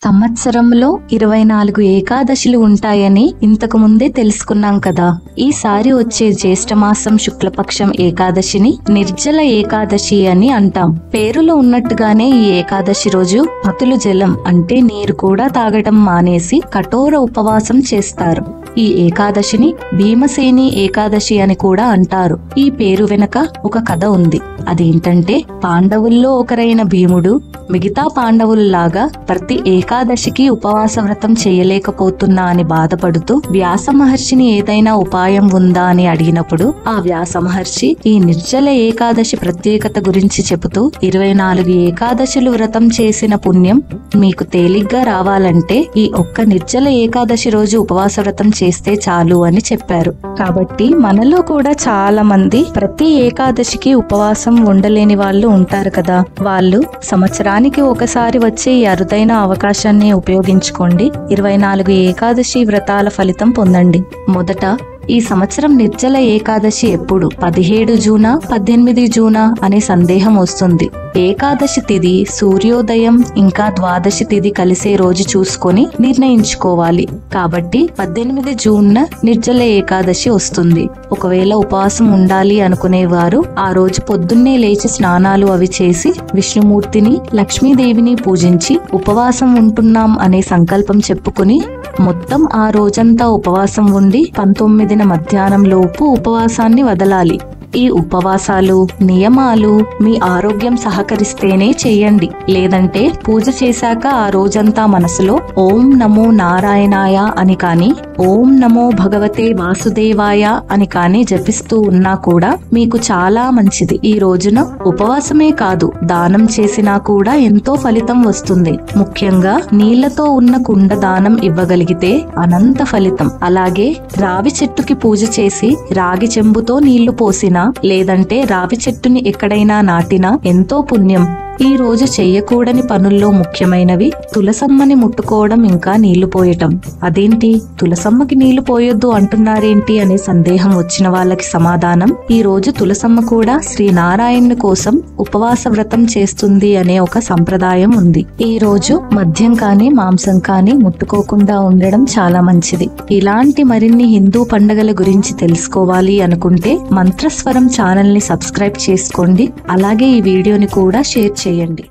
సంవత్సరంలో 24 ఏకాదశులు ఉంటాయని ఇంతకు ముందే తెలుసుకున్నాం కదా. ఈసారి వచ్చే జ్యేష్ఠమాసం శుక్లపక్షం ఏకాదశిని నిర్జల ఏకాదశి అని అంటాం. పేరులో ఉన్నట్టుగానే ఈ ఏకాదశి రోజు భక్తులు జలం అంటే నీరు కూడా తాగటం మానేసి కఠోర ఉపవాసం చేస్తారు. ఈ ఏకాదశిని భీమసేని ఏకాదశి అని కూడా అంటారు. ఈ పేరు వెనక ఒక కథ ఉంది. అదేంటంటే, పాండవుల్లో ఒకరైన భీముడు మిగతా పాండవుల్లాగా ప్రతి ఏకాదశికి ఉపవాస వ్రతం చేయలేకపోతున్నా అని బాధపడుతూ వ్యాస మహర్షిని ఏదైనా ఉపాయం ఉందా అని అడిగినప్పుడు ఆ వ్యాస మహర్షి ఈ నిర్జల ఏకాదశి ప్రత్యేకత గురించి చెబుతూ 24 ఏకాదశులు వ్రతం చేసిన పుణ్యం మీకు తేలిగ్గా రావాలంటే ఈ ఒక్క నిర్జల ఏకాదశి రోజు ఉపవాస వ్రతం చేస్తే చాలు అని చెప్పారు. కాబట్టి మనలో కూడా చాలా మంది ప్రతి ఏకాదశికి ఉపవాసం ఉండలేని వాళ్ళు ఉంటారు కదా. వాళ్ళు సంవత్సరానికి ఒకసారి వచ్చే ఈ అరుదైన అవకాశాన్ని ఉపయోగించుకోండి. 24 ఏకాదశి వ్రతాల ఫలితం పొందండి. మొదట, ఈ సంవత్సరం నిర్జల ఏకాదశి ఎప్పుడు? 17 జూనా 18 జూనా అనే సందేహం వస్తుంది. ఏకాదశి తిథి సూర్యోదయం ఇంకా ద్వాదశి తిథి కలిసే రోజు చూసుకొని నిర్ణయించుకోవాలి. కాబట్టి 18 జూన్న నిర్జల ఏకాదశి వస్తుంది. ఒకవేళ ఉపవాసం ఉండాలి అనుకునేవారు ఆ రోజు పొద్దున్నే లేచి స్నానాలు అవి చేసి విష్ణుమూర్తిని లక్ష్మీదేవిని పూజించి ఉపవాసం ఉంటున్నాం అనే సంకల్పం చెప్పుకుని మొత్తం ఆ రోజంతా ఉపవాసం ఉండి 19న మధ్యాహ్నం లోపు ఉపవాసాన్ని వదలాలి. ఈ ఉపవాసాలు నియమాలు మీ ఆరోగ్యం సహకరిస్తేనే చెయ్యండి. లేదంటే పూజ చేశాక ఆ రోజంతా మనసులో ఓం నమో నారాయణాయ అని కాని, ఓం నమో భగవతే వాసుదేవాయ అని కాని జపిస్తూ ఉన్నా కూడా మీకు చాలా మంచిది. ఈ రోజున ఉపవాసమే కాదు, దానం చేసినా కూడా ఎంతో ఫలితం వస్తుంది. ముఖ్యంగా నీళ్లతో ఉన్న కుండ దానం ఇవ్వగలిగితే అనంత ఫలితం. అలాగే రావి చెట్టుకి పూజ చేసి రాగి చెంబుతో నీళ్లు పోసినా లేదంటే రావి చెట్టుని ఎక్కడైనా నాటినా ఎంతో పుణ్యం. ఈ రోజు చెయ్యకూడని పనుల్లో ముఖ్యమైనవి తులసమ్మని ముట్టుకోవడం ఇంకా నీళ్లు పోయటం. అదేంటి, తులసమ్మకి నీళ్లు పోయొద్దు అంటున్నారేంటి అనే సందేహం వచ్చిన వాళ్ళకి సమాధానం, ఈ రోజు తులసమ్మ కూడా శ్రీనారాయణుని కోసం ఉపవాస వ్రతం చేస్తుంది అనే ఒక సంప్రదాయం ఉంది. ఈ రోజు మద్యం కానీ మాంసం కానీ ముట్టుకోకుండా ఉండడం చాలా మంచిది. ఇలాంటి మరిన్ని హిందూ పండుగల గురించి తెలుసుకోవాలి అనుకుంటే మంత్రస్వరం ఛానల్ ని సబ్స్క్రైబ్ చేసుకోండి. అలాగే ఈ వీడియోని కూడా షేర్ చేయండి.